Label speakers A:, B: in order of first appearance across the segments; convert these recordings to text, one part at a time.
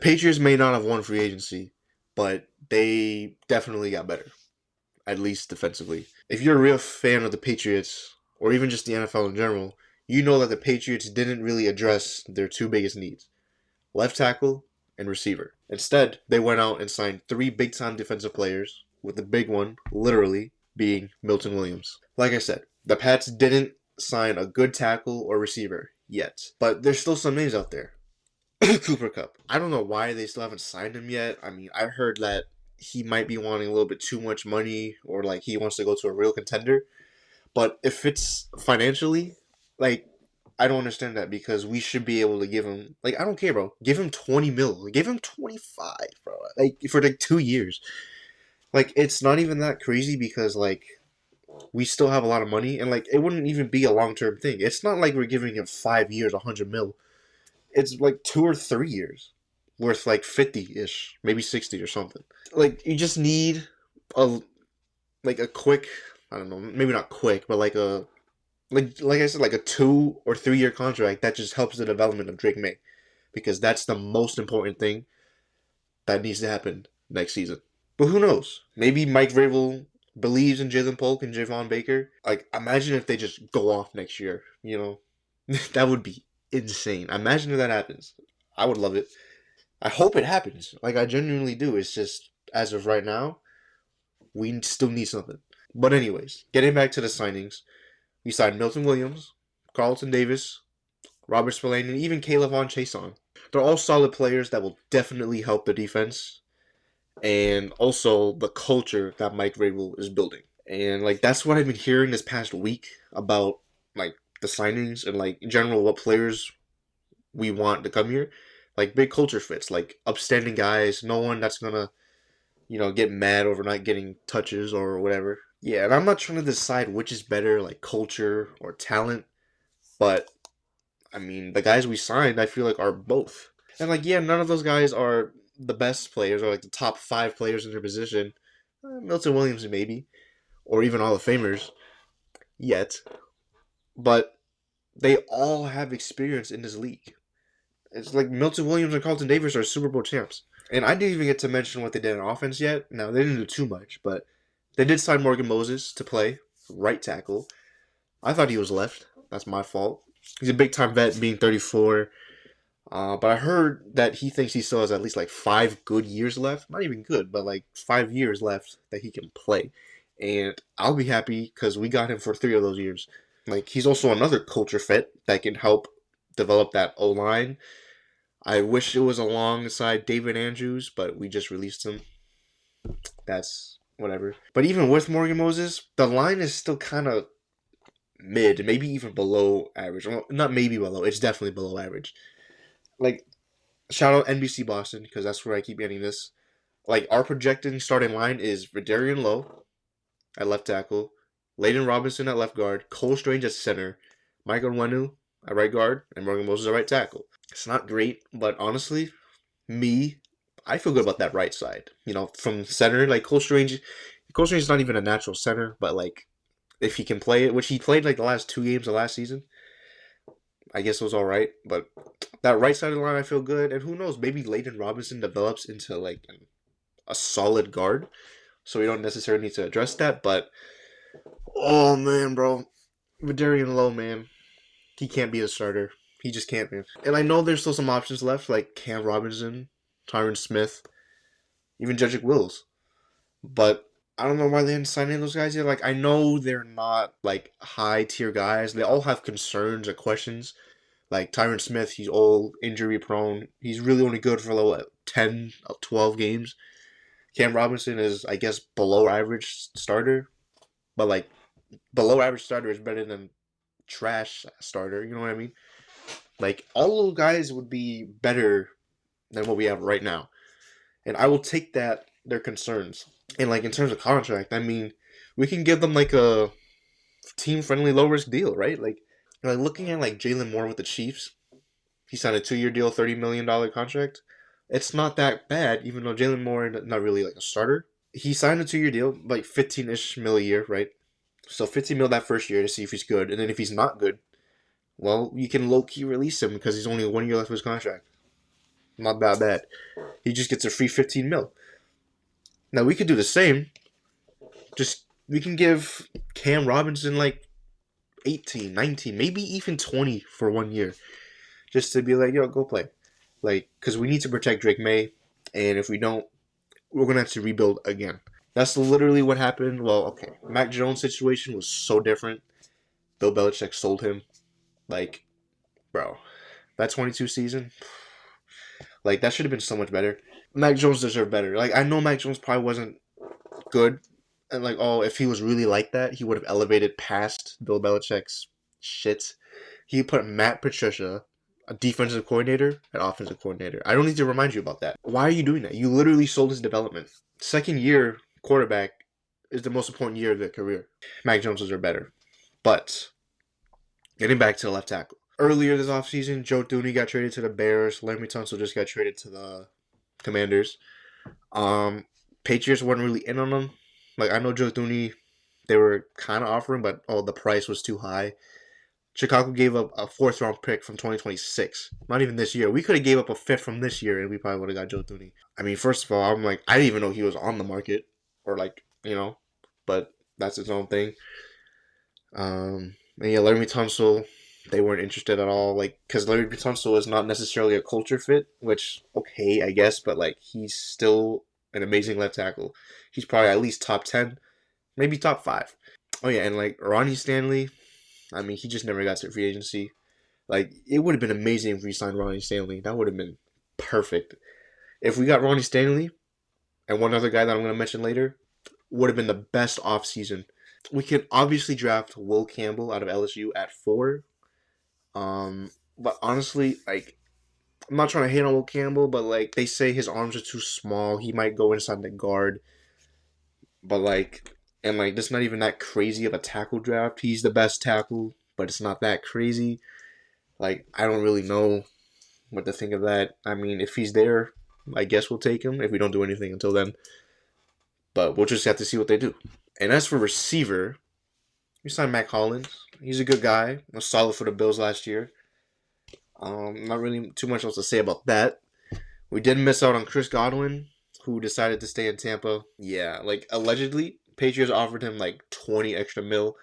A: Patriots may not have won free agency, but they definitely got better, at least defensively. If you're a real fan of the Patriots, or even just the NFL in general, you know that the Patriots didn't really address their two biggest needs: left tackle and receiver. Instead, they went out and signed three big time defensive players, with the big one, literally, being Milton Williams. Like I said, the Pats didn't sign a good tackle or receiver yet, but there's still some names out there. Cooper Kupp. I don't know why they still haven't signed him yet. I mean, I heard that he might be wanting a little bit too much money, or like he wants to go to a real contender. But if it's financially, like, I don't understand that, because we should be able to give him, like, I don't care, bro. Give him 20 mil. Give him 25, bro. Like, for like 2 years. Like, it's not even that crazy, because, like, we still have a lot of money, and, like, it wouldn't even be a long term thing. It's not like we're giving him 5 years, 100 mil. It's like 2 or 3 years worth like 50-ish, maybe 60 or something. Like, you just need a a quick, I don't know, maybe not quick, but like a like I said, like a 2 or 3 year contract that just helps the development of Drake May, because that's the most important thing that needs to happen next season. But who knows? Maybe Mike Vrabel believes in Jalen Polk and Javon Baker. Like, imagine if they just go off next year. That would be insane. Imagine if that happens. I would love it. I hope it happens. Like, I genuinely do. It's just, as of right now, we still need something. But anyways, getting back to the signings, we signed Milton Williams, Carlton Davis, Robert Spillane, and even Kayvon Chason. They're all solid players that will definitely help the defense, and also the culture that Mike Vrabel is building. And, like, that's what I've been hearing this past week about, like, the signings and, like, in general, what players we want to come here. Like, big culture fits, like upstanding guys, no one that's gonna, get mad over not getting touches or whatever. Yeah, and I'm not trying to decide which is better, like culture or talent, but I mean, the guys we signed, I feel like, are both. And, like, yeah, none of those guys are the best players, or like the top five players in their position. Milton Williams maybe, or even Hall of Famers yet, but they all have experience in this league. It's like Milton Williams and Carlton Davis are Super Bowl champs. And I didn't even get to mention what they did on offense yet. Now, they didn't do too much, but they did sign Morgan Moses to play right tackle. I thought he was left. That's my fault. He's a big time vet, being 34. But I heard that he thinks he still has at least like 5 good years left. Not even good, but like 5 years left that he can play. And I'll be happy because we got him for 3 of those years. Like, he's also another culture fit that can help develop that O line. I wish it was alongside David Andrews, but we just released him. That's whatever. But even with Morgan Moses, the line is still kind of mid, maybe even below average. Well, not maybe below, it's definitely below average. Like, shout out NBC Boston, because that's where I keep getting this. Like, our projecting starting line is Vidarian Lowe at left tackle, Layden Robinson at left guard, Cole Strange at center, Michael Onwenu at right guard, and Morgan Moses at right tackle. It's not great, but honestly, I feel good about that right side. From center, like Cole Strange is not even a natural center, but like, if he can play it, which he played like the last 2 games of last season, I guess it was all right. But that right side of the line, I feel good. And who knows, maybe Layden Robinson develops into like a solid guard, so we don't necessarily need to address that. But oh man, bro, Vidarian Lowe, man, he can't be a starter. He just can't, man. And I know there's still some options left, like Cam Robinson, Tyron Smith, even Jedrick Wills. But I don't know why they didn't sign any of those guys yet. Like, I know they're not, like, high-tier guys. They all have concerns or questions. Like, Tyron Smith, he's old, injury-prone. He's really only good for, like, 10, 12 games. Cam Robinson is, I guess, below-average starter. But, like, below-average starter is better than trash starter. You know what I mean? Like, all those guys would be better than what we have right now. And I will take their concerns. And, like, in terms of contract, I mean, we can give them, like, a team-friendly, low-risk deal, right? Like, looking at, like, Jalen Moore with the Chiefs, he signed a 2-year deal, $30 million contract. It's not that bad, even though Jalen Moore, not really, like, a starter. He signed a 2-year deal, like, 15-ish mil a year, right? So 15 mil that first year to see if he's good. And then if he's not good, well, you can low-key release him because he's only 1 year left of his contract. Not that bad. He just gets a free 15 mil. Now we could do the same. Just we can give Cam Robinson like 18, 19, maybe even 20 for 1 year. Just to be like, yo, go play. Like, because we need to protect Drake May. And if we don't, we're going to have to rebuild again. That's literally what happened. Well, okay. Mac Jones' situation was so different. Bill Belichick sold him. Like, bro, that 22 season, like, that should have been so much better. Mac Jones deserved better. Like, I know Mac Jones probably wasn't good. And, like, oh, if he was really like that, he would have elevated past Bill Belichick's shit. He put Matt Patricia, a defensive coordinator, an offensive coordinator. I don't need to remind you about that. Why are you doing that? You literally sold his development. Second year quarterback is the most important year of their career. Mac Jones deserved better. But, getting back to the left tackle. Earlier this offseason, Joe Thuney got traded to the Bears. Laremy Tunsil just got traded to the Commanders. Patriots weren't really in on them. Like, I know Joe Thuney, they were kind of offering, but the price was too high. Chicago gave up a 4th-round pick from 2026. Not even this year. We could have gave up a 5th from this year, and we probably would have got Joe Thuney. I mean, first of all, I'm like, I didn't even know he was on the market. Or, like, you know, but that's its own thing. And yeah, Laremy Tunsil, they weren't interested at all. Like, because Laremy Tunsil is not necessarily a culture fit, which, okay, I guess, but, like, he's still an amazing left tackle. He's probably at least top 10, maybe top 5. Oh, yeah, and, like, Ronnie Stanley, I mean, he just never got to free agency. Like, it would have been amazing if we signed Ronnie Stanley. That would have been perfect. If we got Ronnie Stanley and one other guy that I'm going to mention later, would have been the best offseason. We could obviously draft Will Campbell out of LSU at 4. But honestly, like, I'm not trying to hate on Will Campbell, but, like, they say his arms are too small. He might go inside the guard. But, like, and, like, that's not even that crazy of a tackle draft. He's the best tackle, but it's not that crazy. Like, I don't really know what to think of that. I mean, if he's there, I guess we'll take him if we don't do anything until then. But we'll just have to see what they do. And as for receiver, we signed Mac Hollins. He's a good guy. Was solid for the Bills last year. Not really too much else to say about that. We did miss out on Chris Godwin, who decided to stay in Tampa. Yeah, like, allegedly, Patriots offered him, like, 20 extra mil.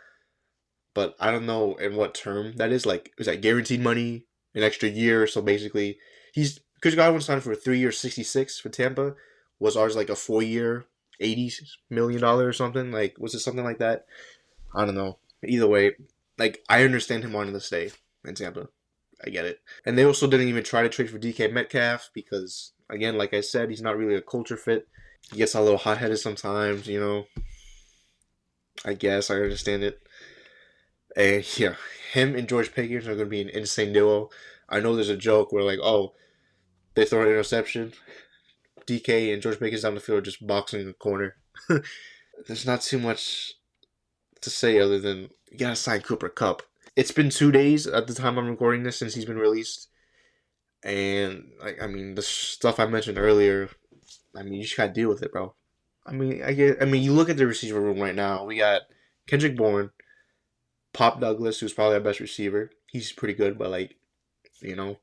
A: But I don't know in what term that is. Like, is that guaranteed money? An extra year? So basically, Chris Godwin signed for a 3-year 66 for Tampa. Was ours like a 4-year $80 million or something? Like, was it something like that? I don't know. Either way, like, I understand him wanting to stay in Tampa. I get it. And they also didn't even try to trade for DK Metcalf because, again, like I said, he's not really a culture fit. He gets a little hot-headed sometimes, you know. I guess I understand it. And yeah, him and George Pickens are going to be an insane duo. I know there's a joke where, like, oh, they throw an interception. DK and George Pickens down the field are just boxing in the corner. There's not too much to say other than you got to sign Cooper Kupp. It's been 2 days at the time I'm recording this since he's been released. And, like, I mean, the stuff I mentioned earlier, I mean, you just got to deal with it, bro. I mean, you look at the receiver room right now. We got Kendrick Bourne, Pop Douglas, who's probably our best receiver. He's pretty good, but, like, you know,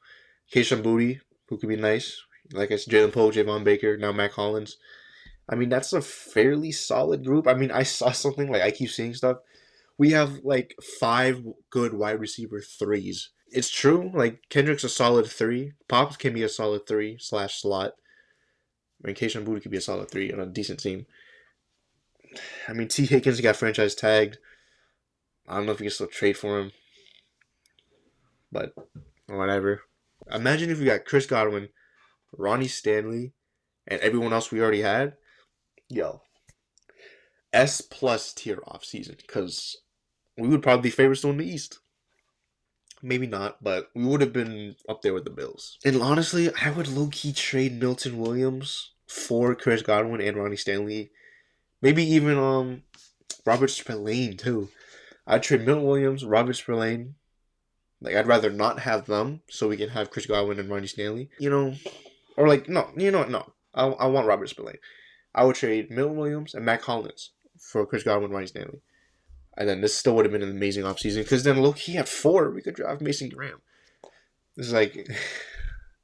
A: Keishawn Booty, who could be nice. Like I said, Jalen Poe, Javon Baker, now Mac Hollins. I mean, that's a fairly solid group. I mean, I saw something, like, I keep seeing stuff. We have, like, 5 good wide receiver 3s. It's true. Like, Kendrick's a solid 3. Pop can be a solid 3/slot. I mean, Keishawn Booty could be a solid 3 on a decent team. I mean, T. Higgins got franchise tagged. I don't know if you can still trade for him. But, whatever. Imagine if we got Chris Godwin, Ronnie Stanley, and everyone else we already had. Yo. S+ tier offseason. Because we would probably be favorites to win the East. Maybe not, but we would have been up there with the Bills. And honestly, I would low-key trade Milton Williams for Chris Godwin and Ronnie Stanley. Maybe even Robert Spillane, too. I'd trade Milton Williams, Robert Spillane. Like, I'd rather not have them so we can have Chris Godwin and Ronnie Stanley. You know, or like, no, you know what, no. I want Robert Spillane. I would trade Milton Williams and Mac Hollins for Chris Godwin and Ronnie Stanley. And then this still would have been an amazing offseason. Because then, look, he had 4. We could draft Mason Graham. It's like,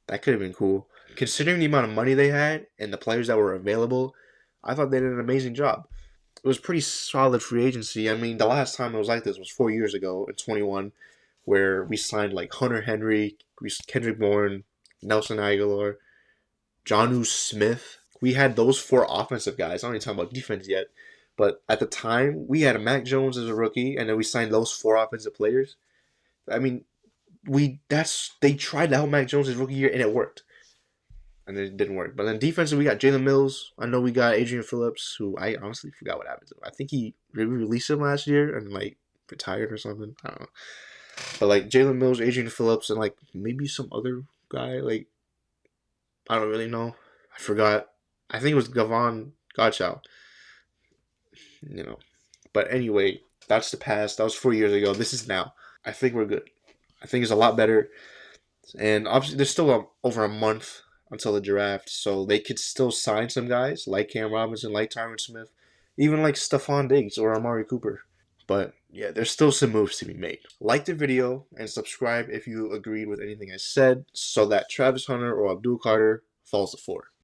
A: that could have been cool. considering the amount of money they had and the players that were available, I thought they did an amazing job. It was pretty solid free agency. I mean, the last time it was like this was 4 years ago in 21, where we signed like Hunter Henry, Kendrick Bourne, Nelson Aguilar, Jonnu Smith. We had those four offensive guys. I'm not even talking about defense yet. But at the time, we had a Mac Jones as a rookie, and then we signed those four offensive players. I mean, they tried to help Mac Jones his rookie year, and it worked. And it didn't work. But then defensive, we got Jalen Mills. I know we got Adrian Phillips, who I honestly forgot what happened to him. I think he released him last year and like retired or something. I don't know. But like Jalen Mills, Adrian Phillips, and like maybe some other guy. Like I don't really know. I forgot. I think it was Gavon Godchow. You know. But anyway, that's the past. That was 4 years ago. This is now. I think we're good. I think it's a lot better. And obviously, there's still over a month until the draft, so they could still sign some guys like Cam Robinson, like Tyron Smith, even like Stephon Diggs or Amari Cooper. But yeah, there's still some moves to be made. Like the video and subscribe if you agreed with anything I said so that Travis Hunter or Abdul Carter falls to 4.